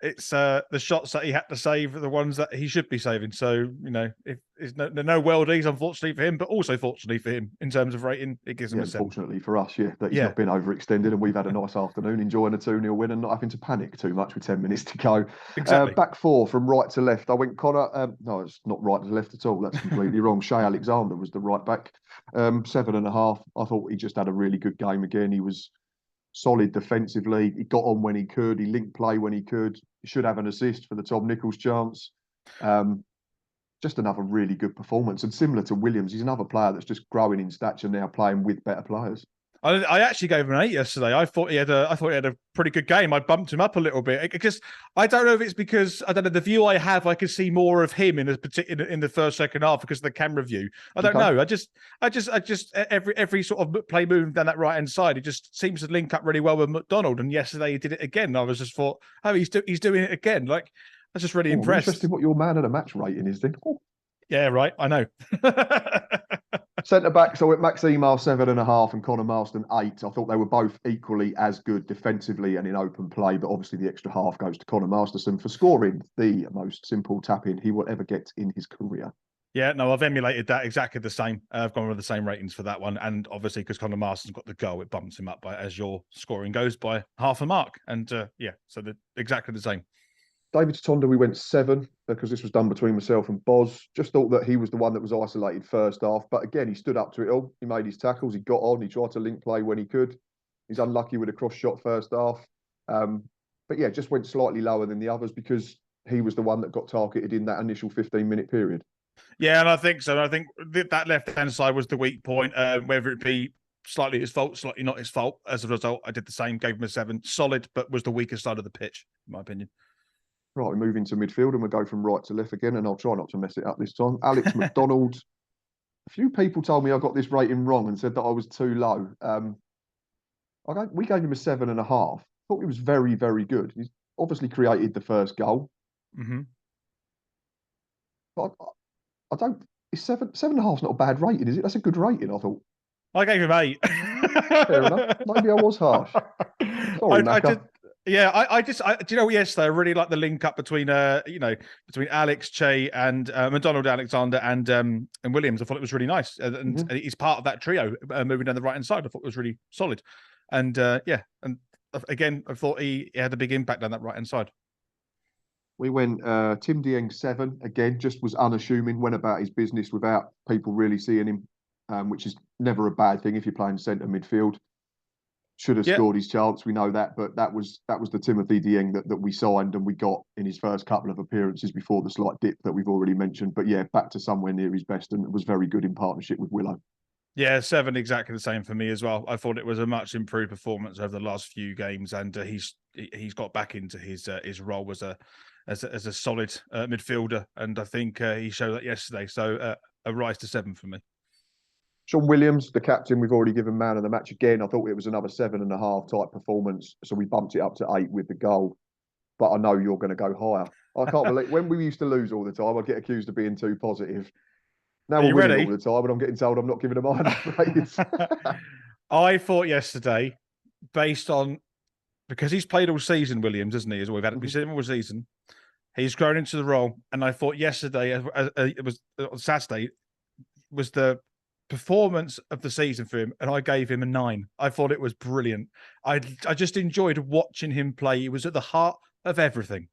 it's the shots that he had to save are the ones that he should be saving. So, you know, if there are no worldies, unfortunately for him, but also fortunately for him in terms of rating, it gives him a 7. Unfortunately for us, that he's not been overextended and we've had a nice afternoon enjoying a 2-0 win and not having to panic too much with 10 minutes to go. Exactly. Back 4 from right to left. I went Connor. No, it's not right to left at all. That's completely wrong. Shea Alexander was the right back. 7.5. I thought he just had a really good game again. He was solid defensively. He got on when he could. He linked play when he could. He should have an assist for the Tom Nichols chance. Just another really good performance. And similar to Williams, he's another player that's just growing in stature now, playing with better players. I actually gave him an 8 yesterday. I thought he had a pretty good game. I bumped him up a little bit because I don't know if it's because I don't know the view I have. I can see more of him in the first second half because of the camera view. I don't know. I just every sort of play moving down that right hand side, he just seems to link up really well with McDonald. And yesterday he did it again. I was just thought, oh, he's doing it again. Like That's just really impressed. Interesting what your man of the match rating is then. Oh. Yeah, right. I know. Centre back, so at Max Emar 7.5 and Connor Marston 8. I thought they were both equally as good defensively and in open play, but obviously the extra half goes to Connor Masterson for scoring the most simple tap-in he will ever get in his career. Yeah, no, I've emulated that exactly the same. I've gone with the same ratings for that one. And obviously, because Connor Marston's got the goal, it bumps him up by, as your scoring goes, by half a mark. And yeah, so they're exactly the same. David Tonda, we went 7 because this was done between myself and Boz. Just thought that he was the one that was isolated first half. But again, he stood up to it all. He made his tackles. He got on. He tried to link play when he could. He's unlucky with a cross shot first half. But yeah, just went slightly lower than the others because he was the one that got targeted in that initial 15-minute period. Yeah, and I think so. I think that left-hand side was the weak point, whether it be slightly his fault, slightly not his fault. As a result, I did the same, gave him a 7. Solid, but was the weakest side of the pitch, in my opinion. Right, we move into midfield and we'll go from right to left again, and I'll try not to mess it up this time. Alex McDonald. A few people told me I got this rating wrong and said that I was too low. We gave him a 7.5. Thought he was very, very good. He's obviously created the first goal. Mm-hmm. But I don't. It's 7.5 is not a bad rating, is it? That's a good rating, I thought. I gave him 8. Fair enough. Maybe I was harsh. Sorry, Macca. Yeah, I do you know, yesterday I really like the link up between between Alex, Che, and McDonald, Alexander, and Williams. I thought it was really nice, and he's part of that trio moving down the right hand side. I thought it was really solid, and yeah, and again I thought he had a big impact on that right hand side. We went Tim Dieng 7 again, just was unassuming, went about his business without people really seeing him, which is never a bad thing if you're playing centre midfield. Should have scored his chance, we know that, but that was the Timothy Dieng that we signed and we got in his first couple of appearances before the slight dip that we've already mentioned. But yeah, back to somewhere near his best and was very good in partnership with Willow. Yeah, 7 exactly the same for me as well. I thought it was a much improved performance over the last few games, and he's got back into his role as a solid midfielder, and I think he showed that yesterday. So a rise to 7 for me. Sean Williams, the captain, we've already given man of the match again. I thought it was another 7.5 type performance, so we bumped it up to 8 with the goal. But I know you're going to go higher. I can't believe when we used to lose all the time, I'd get accused of being too positive. Now we're winning all the time, and I'm getting told I'm not giving him enough ratings. I thought yesterday, based on because he's played all season, Williams, isn't he? As we've had, we've seen him all season. He's grown into the role, and I thought yesterday, it was on Saturday, was the performance of the season for him, and I gave him a 9. I thought it was brilliant. I just enjoyed watching him play. He was at the heart of everything.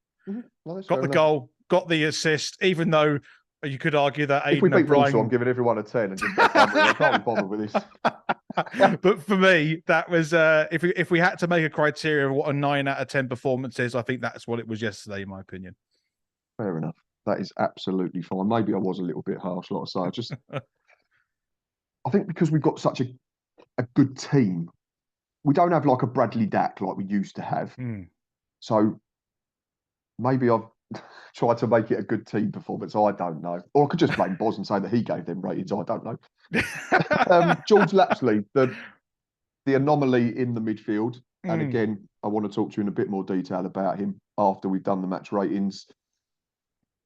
Got the goal, got the assist, even though you could argue that if we beat Walsall, I'm giving everyone a 10 and just I can't be bothered with this. But for me, that was if we had to make a criteria of what a 9 out of 10 performance is, I think that's what it was yesterday, in my opinion. Fair enough. That is absolutely fine. Maybe I was a little bit harsh, like I say. I think because we've got such a good team, we don't have like a Bradley Dack like we used to have. So maybe I've tried to make it a good team performance. I don't know. Or I could just blame Boz and say that he gave them ratings. I don't know. George Lapslie, the anomaly in the midfield. And again, I want to talk to you in a bit more detail about him after we've done the match ratings.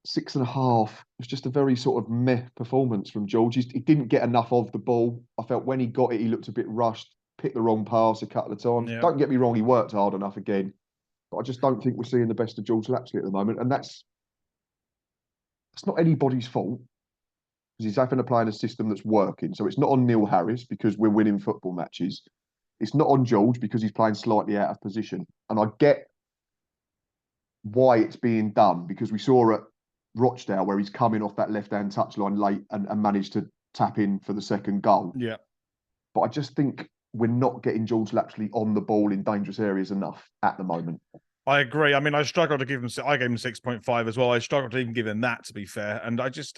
6.5. It was just a very sort of meh performance from George. He didn't get enough of the ball. I felt when he got it, he looked a bit rushed, picked the wrong pass a couple of times. Yeah. Don't get me wrong, he worked hard enough again. But I just don't think we're seeing the best of George Lapslie at the moment. And that's not anybody's fault, because he's having to play in a system that's working. So it's not on Neil Harris because we're winning football matches. It's not on George because he's playing slightly out of position. And I get why it's being done, because we saw at Rochdale where he's coming off that left-hand touchline late and managed to tap in for the second goal. Yeah. But I just think we're not getting George Lapslie on the ball in dangerous areas enough at the moment. I agree. I mean, I struggled to give him. I gave him 6.5 as well. I struggled to even give him that, to be fair. And I just,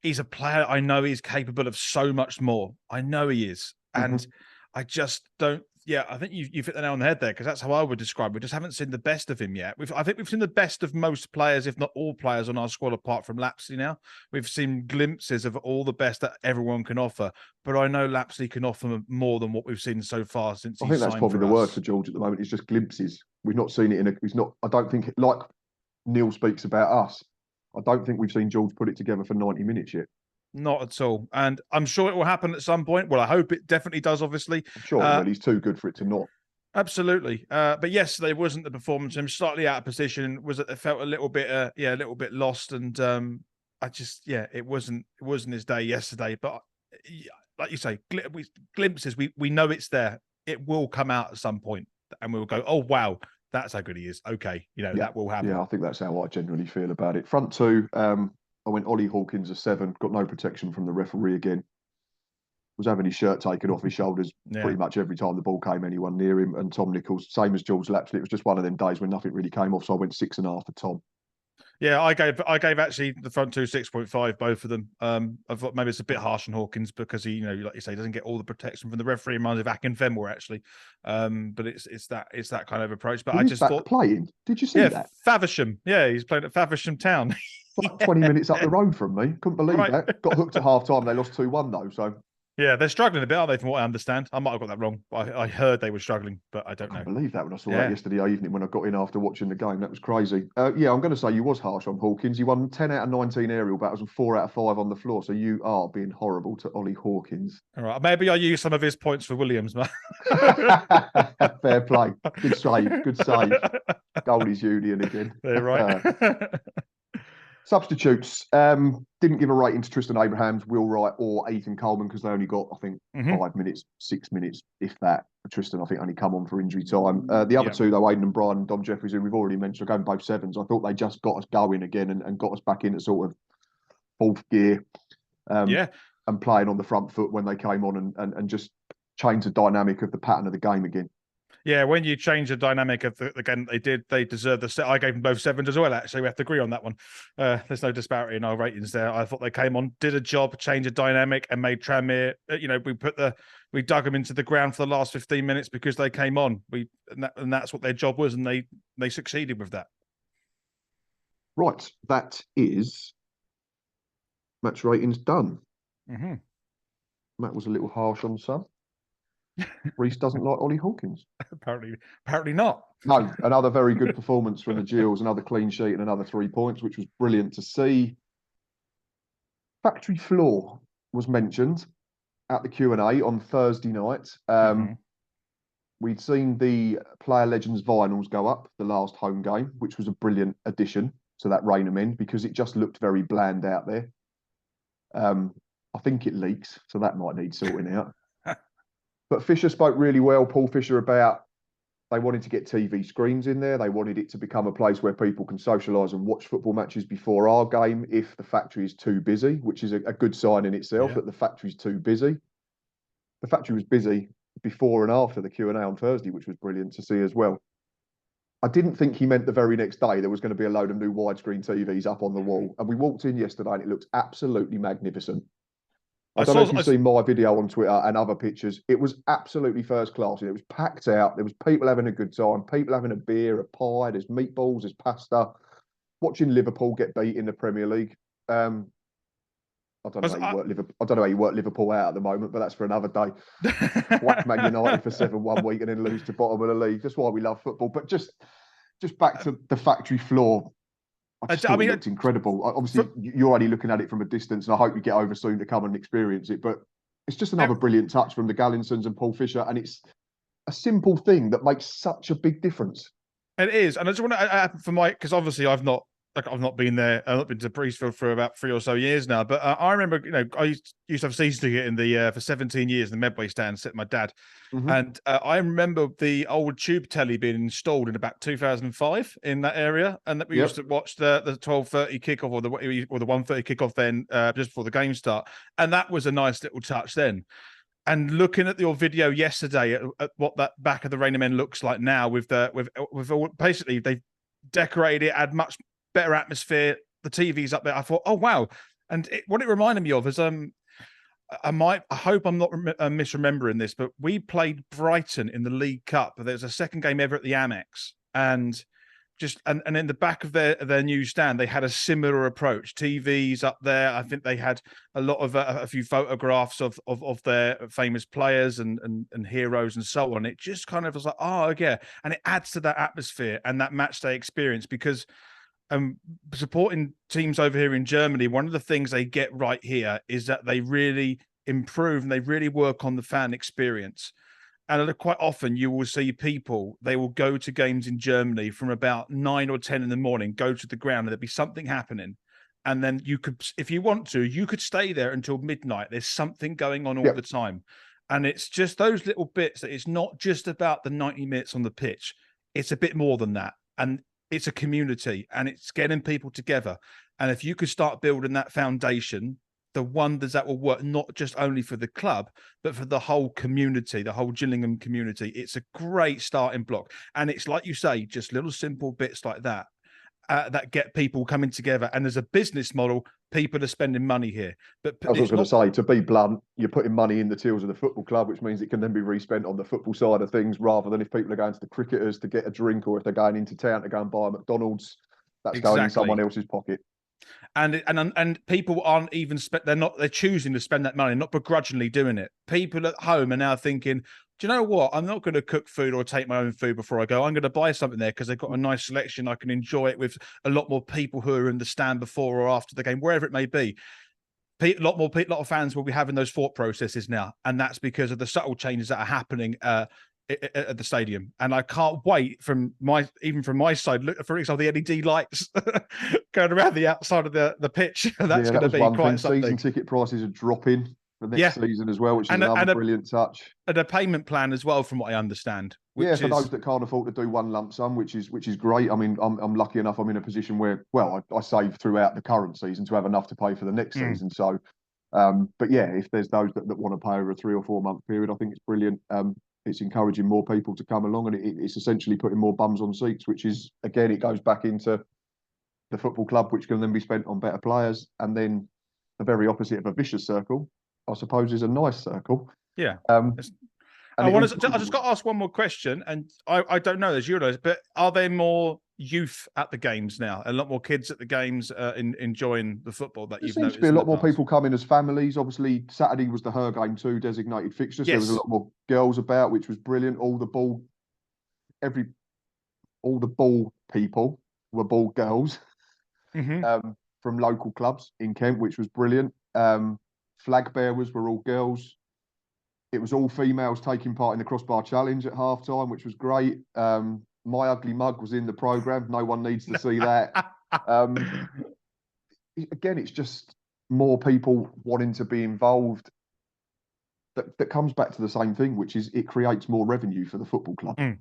he's a player. I know he's capable of so much more. I know he is, and I just don't. Yeah, I think you've hit the nail on the head there, because that's how I would describe it. We just haven't seen the best of him yet. I think we've seen the best of most players, if not all players on our squad, apart from Lapslie now. We've seen glimpses of all the best that everyone can offer. But I know Lapslie can offer more than what we've seen so far since he's signed. I think that's probably the word for George at the moment. It's just glimpses. We've not seen it he's not, I don't think, like Neil speaks about us. I don't think we've seen George put it together for 90 minutes yet. Not at all. And I'm sure it will happen at some point. Well, I hope it definitely does, obviously. I'm sure it will. He's too good for it to not. Absolutely. But yesterday wasn't the performance. I'm slightly out of position. It felt a little bit, a little bit lost. And it wasn't his day yesterday. But like you say, glimpses, we know it's there. It will come out at some point and we'll go, oh, wow, that's how good he is. Okay. That will happen. Yeah, I think that's how I generally feel about it. Front two, I went Ollie Hawkins a 7, got no protection from the referee again. Was having his shirt taken off his shoulders pretty much every time the ball came anyone near him. And Tom Nichols, same as George Lapslie, it was just one of them days when nothing really came off. So I went 6.5 for Tom. Yeah, I gave actually the front two 6.5, both of them. I thought maybe it's a bit harsh on Hawkins because he, like you say, doesn't get all the protection from the referee. It reminds me of Akinfenwa actually, but it's that kind of approach. But I just thought playing. Did you see that? Faversham. Yeah, he's playing at Faversham Town. Like 20 minutes up the road from me. Couldn't believe that. Got hooked at half time. They lost 2-1 though. So yeah, they're struggling a bit, aren't they? From what I understand, I might have got that wrong. I heard they were struggling, but I don't know. I believe that when I saw that yesterday evening when I got in after watching the game. That was crazy. I'm going to say you was harsh on Hawkins. You won 10 out of 19 aerial battles and 4 out of 5 on the floor. So you are being horrible to Ollie Hawkins. All right, maybe I use some of his points for Williams. Fair play. Good save. Good save. Goalies union again. They're right. Substitutes. Didn't give a rating to Tristan Abrahams, Will Wright, or Ethan Coleman because they only got, I think, 5 minutes, 6 minutes, if that. Tristan, I think, only come on for injury time. The other two, though, Aidan and Brian and Dom Jeffries, who we've already mentioned, are going both 7s. I thought they just got us going again and got us back into sort of fourth gear. And playing on the front foot when they came on and just changed the dynamic of the pattern of the game again. Yeah, when you change the dynamic of the game they deserve the set. I gave them both 7s as well, actually. We have to agree on that one. There's no disparity in our ratings there. I thought they came on, did a job, changed the dynamic, and made Tranmere, we dug them into the ground for the last 15 minutes because they came on. And that's what their job was, and they succeeded with that. Right, that is match ratings done. Matt was a little harsh on some. Rhys doesn't like Ollie Hawkins. Apparently not. No, another very good performance from the Gills, another clean sheet and another 3 points, which was brilliant to see. Factory floor was mentioned at the Q&A on Thursday night. We'd seen the Player Legends vinyls go up the last home game, which was a brilliant addition to that Rainham end because it just looked very bland out there. I think it leaks, so that might need sorting out. But Fisher spoke really well, Paul Fisher, about they wanted to get TV screens in there. They wanted it to become a place where people can socialise and watch football matches before our game if the factory is too busy, which is a good sign in itself that the factory's too busy. The factory was busy before and after the Q&A on Thursday, which was brilliant to see as well. I didn't think he meant the very next day there was going to be a load of new widescreen TVs up on the wall. And we walked in yesterday and it looked absolutely magnificent. I don't know if you've seen my video on Twitter and other pictures. It was absolutely first class. It was packed out. There was people having a good time, people having a beer, a pie, there's meatballs, there's pasta. Watching Liverpool get beat in the Premier League. I don't know how you work Liverpool out at the moment, but that's for another day. Whack Man United for 7 one week and then lose to bottom of the league. That's why we love football. But just back to the factory floor. It looked incredible. Obviously, you're already looking at it from a distance, and I hope you get over soon to come and experience it. But it's just another brilliant touch from the Gallinsons and Paul Fisher, and it's a simple thing that makes such a big difference. It is, and I just want to add for because obviously I've not been there. I've not been to Priestfield for about 3 or so years now. But I remember, I used to have season ticket in the for 17 years in the Medway stand, sit my dad, and I remember the old tube telly being installed in about 2005 in that area, and that we used to watch the 12:30 kickoff or the 1:30 kickoff then just before the game start, and that was a nice little touch then. And looking at your video yesterday at what that back of the Rainham end looks like now, with all, basically they've decorated it, add much better atmosphere. The TV's up there. I thought, oh wow! And what it reminded me of is I hope I'm not misremembering this, but we played Brighton in the League Cup. There was a second game ever at the Amex, and in the back of their new stand, they had a similar approach. TVs up there. I think they had a lot of a few photographs of their famous players and heroes and so on. It just kind of was like, oh yeah, and it adds to that atmosphere and that match day experience because supporting teams over here in Germany, one of the things they get right here is that they really improve and they really work on the fan experience. And quite often you will see people, they will go to games in Germany from about 9 or 10 in the morning, go to the ground, and there'll be something happening. And then you could, if you want to, you could stay there until midnight. There's something going on all the time. And it's just those little bits that it's not just about the 90 minutes on the pitch. It's a bit more than that. And it's a community and it's getting people together. And if you could start building that foundation, the wonders that will work not just only for the club, but for the whole community, the whole Gillingham community. It's a great starting block. And it's like you say, just little simple bits like that. That get people coming together. And as a business model, people are spending money here. But I was going to say, to be blunt, you're putting money in the tills of the football club, which means it can then be respent on the football side of things, rather than if people are going to the cricketers to get a drink, or if they're going into town to go and buy a McDonald's, that's going in someone else's pocket. And people aren't even they're choosing to spend that money, not begrudgingly doing it. People at home are now thinking, do you know what? I'm not going to cook food or take my own food before I go. I'm going to buy something there because they've got a nice selection. I can enjoy it with a lot more people who are in the stand before or after the game, wherever it may be. A lot of fans will be having those thought processes now, and that's because of the subtle changes that are happening at the stadium. And I can't wait from my side. Look, for example, the LED lights going around the outside of the pitch. That's going to be quite something. Season ticket prices are dropping for next season as well, which is another brilliant touch. And a payment plan as well, from what I understand. For those that can't afford to do one lump sum, which is great. I mean, I'm lucky enough. I'm in a position where, well, I save throughout the current season to have enough to pay for the next season. So, but yeah, if there's those that want to pay over a 3 or 4 month period, I think it's brilliant. It's encouraging more people to come along, and it's essentially putting more bums on seats, which is, again, it goes back into the football club, which can then be spent on better players. And then the very opposite of a vicious circle, I suppose, is a nice circle. Yeah. I just got to ask one more question, and I don't know, as you know, but are there more youth at the games now? A lot more kids at the games enjoying the football that you've noticed? There seems to be a lot more people coming as families. Obviously, Saturday was the Her Game 2 designated fixture, so there was a lot more girls about, which was brilliant. All the ball people were ball girls from local clubs in Kent, which was brilliant. Flag bearers were all girls. It was all females taking part in the crossbar challenge at half time, which was great. My ugly mug was in the programme. No one needs to see that. Again, it's just more people wanting to be involved. That comes back to the same thing, which is it creates more revenue for the football club. And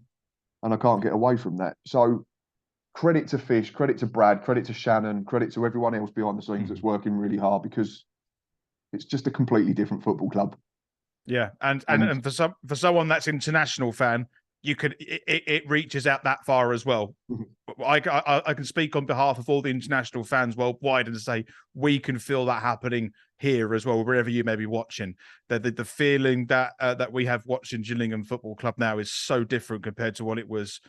I can't get away from that. So credit to Fish, credit to Brad, credit to Shannon, credit to everyone else behind the scenes that's working really hard, because it's just a completely different football club. Yeah, and for someone that's international fan, it reaches out that far as well. I can speak on behalf of all the international fans worldwide and say we can feel that happening here as well, wherever you may be watching. The feeling that we have watching Gillingham Football Club now is so different compared to what it was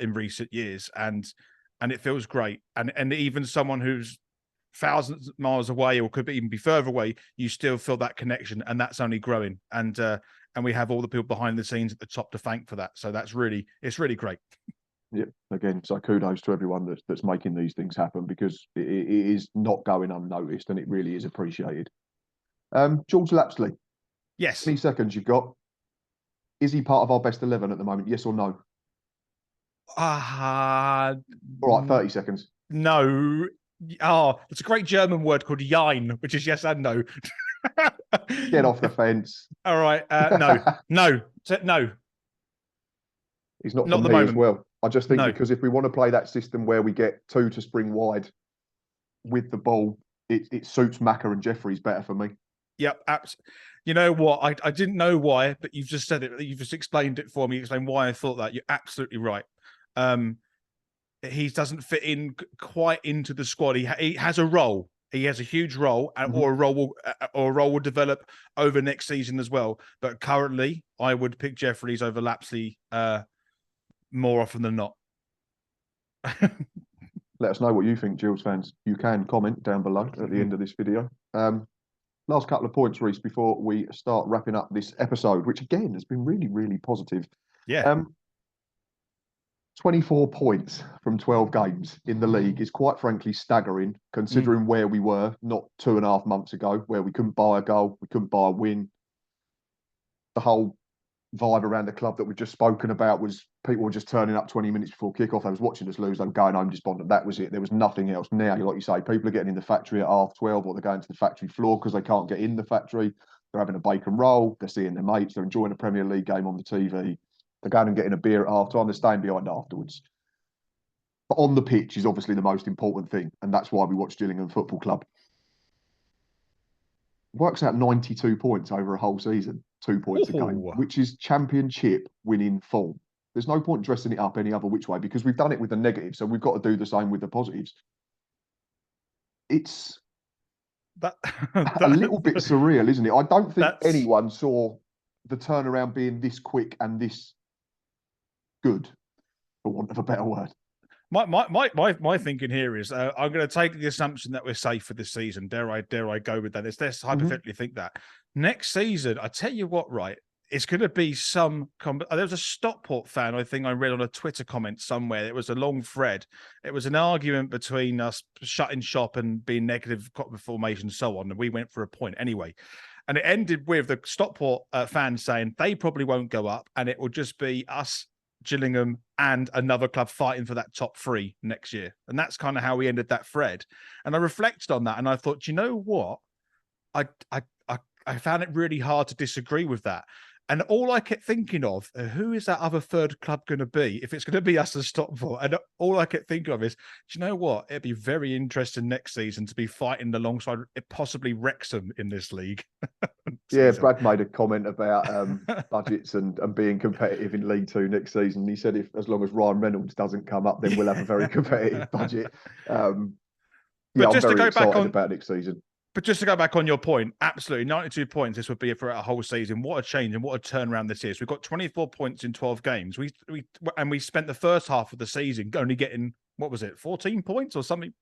in recent years, and it feels great. And even someone who's thousands of miles away, or could even be further away, you still feel that connection, and that's only growing. And we have all the people behind the scenes at the top to thank for that. So it's really great. Yeah, again, so kudos to everyone that's making these things happen, because it is not going unnoticed, and it really is appreciated. George Lapslie. Yes. 20 seconds you've got. Is he part of our best 11 at the moment? Yes or no? All right, 30 seconds. No. Oh, it's a great German word called Jein, which is yes and no. Get off the fence. All right. No. He's not for me as well. I just think because if we want to play that system where we get 2 to spring wide with the ball, it suits Macca and Jeffries better for me. Yep. You know what? I didn't know why, but you've just said it. You've just explained it for me. Explained why I thought that. You're absolutely right. He doesn't fit in quite into the squad. He has a role. He has a huge role, or a role will develop over next season as well. But currently, I would pick Jeffries over Lapslie more often than not. Let us know what you think, Gills fans. You can comment down below at the end of this video. Last couple of points, Rhys, before we start wrapping up this episode, which again has been really, really positive. Yeah. 24 points from 12 games in the league is quite frankly staggering, considering where we were not 2.5 months ago, where we couldn't buy a goal, we couldn't buy a win. The whole vibe around the club that we've just spoken about was people were just turning up 20 minutes before kickoff. They was watching us lose. They were going home despondent. That was it. There was nothing else. Now, like you say, people are getting in the factory at 12:30, or they're going to the factory floor because they can't get in the factory. They're having a bacon roll. They're seeing their mates. They're enjoying a Premier League game on the TV. They're going and getting a beer at half-time. They're staying behind afterwards. But on the pitch is obviously the most important thing, and that's why we watch Gillingham Football Club. Works out 92 points over a whole season, 2 points a game, which is championship winning form. There's no point dressing it up any other which way because we've done it with the negatives, so we've got to do the same with the positives. It's a little bit surreal, isn't it? I don't think anyone saw the turnaround being this quick and this good, for want of a better word. My thinking here is I'm going to take the assumption that we're safe for this season. Dare I go with that? Let's hypothetically think that next season. I tell you what, right? It's going to be some. There was a Stockport fan, I think I read on a Twitter comment somewhere. It was a long thread. It was an argument between us shutting shop and being negative formation, and so on. And we went for a point anyway. And it ended with the Stockport fans saying they probably won't go up, and it will just be us, Gillingham, and another club fighting for that top 3 next year. And that's kind of how we ended that thread. And I reflected on that and I thought, you know what? I found it really hard to disagree with that. And all I kept thinking of, who is that other third club going to be? If it's going to be us as Stockport. And all I kept thinking of is, do you know what? It'd be very interesting next season to be fighting alongside possibly Wrexham in this league. Yeah, Brad made a comment about budgets and being competitive in League Two next season. He said as long as Ryan Reynolds doesn't come up, then we'll have a very competitive budget. I'm very excited about next season. But just to go back on your point, absolutely, 92 points, this would be for a whole season. What a change and what a turnaround this is. We've got 24 points in 12 games. We spent the first half of the season only getting, 14 points or something?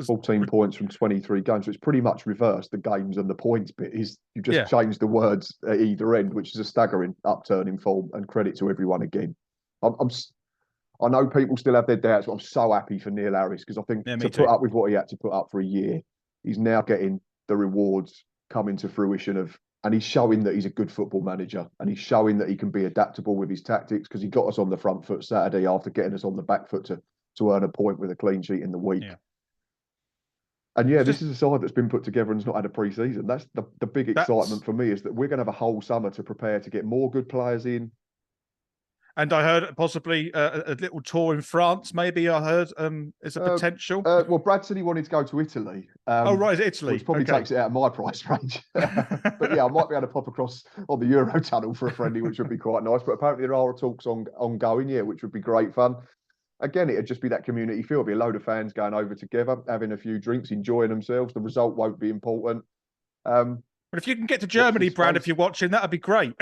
14 points from 23 games. So it's pretty much reversed. The games and the points bit is you've just changed the words at either end, which is a staggering upturn in form, and credit to everyone again. I know people still have their doubts, but I'm so happy for Neil Harris because I think put up with what he had to put up for a year, he's now getting the rewards coming to fruition and he's showing that he's a good football manager, and he's showing that he can be adaptable with his tactics because he got us on the front foot Saturday after getting us on the back foot to earn a point with a clean sheet in the week. Yeah. And this is a side that's been put together and has not had a pre-season. That's the big excitement for me, is that we're going to have a whole summer to prepare to get more good players in. And I heard possibly a little tour in France, maybe I heard is a potential. Well, Brad said he wanted to go to Italy. Italy. Which probably takes it out of my price range. But yeah, I might be able to pop across on the Eurotunnel for a friendly, which would be quite nice. But apparently there are talks ongoing, which would be great fun. Again, it'd just be that community feel. It'd be a load of fans going over together, having a few drinks, enjoying themselves. The result won't be important. But if you can get to Germany, Brad, if you're watching, that'd be great.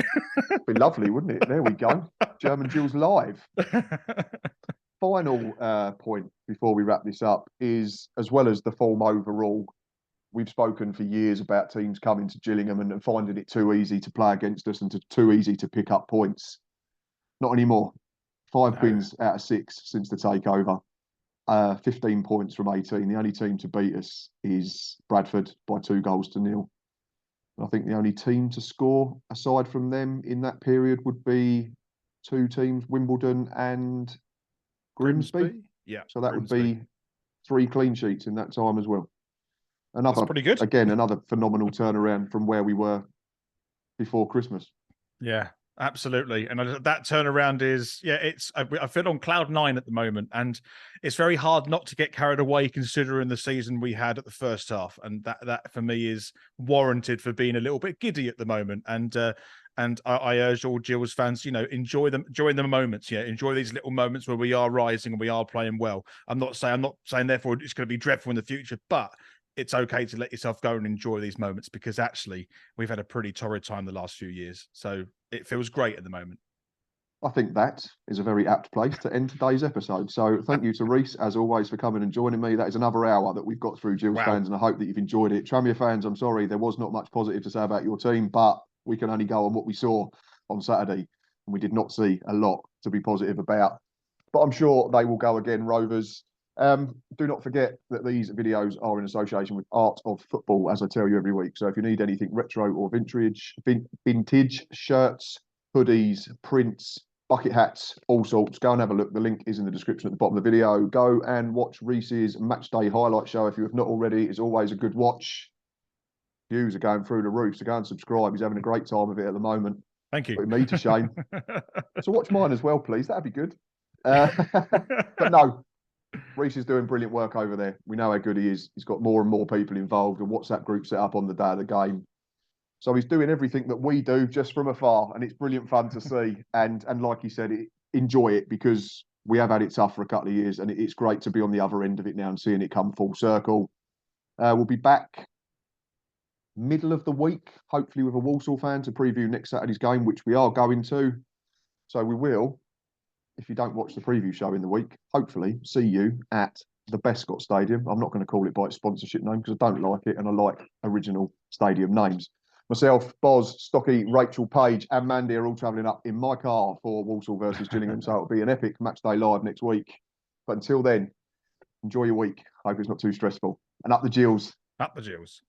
It'd be lovely, wouldn't it? There we go. German Gills live. Final point before we wrap this up is, as well as the form overall, we've spoken for years about teams coming to Gillingham and finding it too easy to play against us and too easy to pick up points. Not anymore. 5 wins out of 6 since the takeover. 15 points from 18. The only team to beat us is Bradford by 2-0. I think the only team to score aside from them in that period would be 2 teams, Wimbledon and Grimsby. Yeah. So that would be 3 clean sheets in that time as well. That's pretty good. Again, another phenomenal turnaround from where we were before Christmas. Yeah, absolutely. And that turnaround is, I feel on cloud 9 at the moment, and it's very hard not to get carried away considering the season we had at the first half. And that for me is warranted for being a little bit giddy at the moment. And I urge all Gills fans, enjoy the moments. Yeah, enjoy these little moments where we are rising and we are playing well. I'm not saying therefore it's going to be dreadful in the future, but it's okay to let yourself go and enjoy these moments, because actually we've had a pretty torrid time the last few years. So it feels great at the moment. I think that is a very apt place to end today's episode. So thank you to Rhys, as always, for coming and joining me. That is another hour that we've got through Gills fans, and I hope that you've enjoyed it. Tranmere fans, I'm sorry, there was not much positive to say about your team, but we can only go on what we saw on Saturday, and we did not see a lot to be positive about. But I'm sure they will go again, Rovers. Do not forget that these videos are in association with Art of Football, as I tell you every week. So if you need anything retro or vintage shirts, hoodies, prints, bucket hats, all sorts, go and have a look. The link is in the description at the bottom of the video. Go and watch Rhys's match day highlight show if you have not already. It's always a good watch. Views are going through the roof, so go and subscribe. He's having a great time of it at the moment. Thank you. Putting me to shame. So watch mine as well, please. That'd be good. But no, Rhys is doing brilliant work over there. We know how good he is. He's got more and more people involved. A WhatsApp group set up on the day of the game. So he's doing everything that we do just from afar, and it's brilliant fun to see. And like he said, enjoy it, because we have had it tough for a couple of years, and it's great to be on the other end of it now and seeing it come full circle. We'll be back middle of the week, hopefully with a Walsall fan to preview next Saturday's game, which we are going to. So we will, if you don't watch the preview show in the week, hopefully see you at the Bescott Stadium. I'm not going to call it by its sponsorship name because I don't like it, and I like original stadium names. Myself, Boz, Stocky, Rachel, Page and Mandy are all travelling up in my car for Walsall versus Gillingham. So it'll be an epic match day live next week. But until then, enjoy your week. Hope it's not too stressful. And up the Gills. Up the Gills.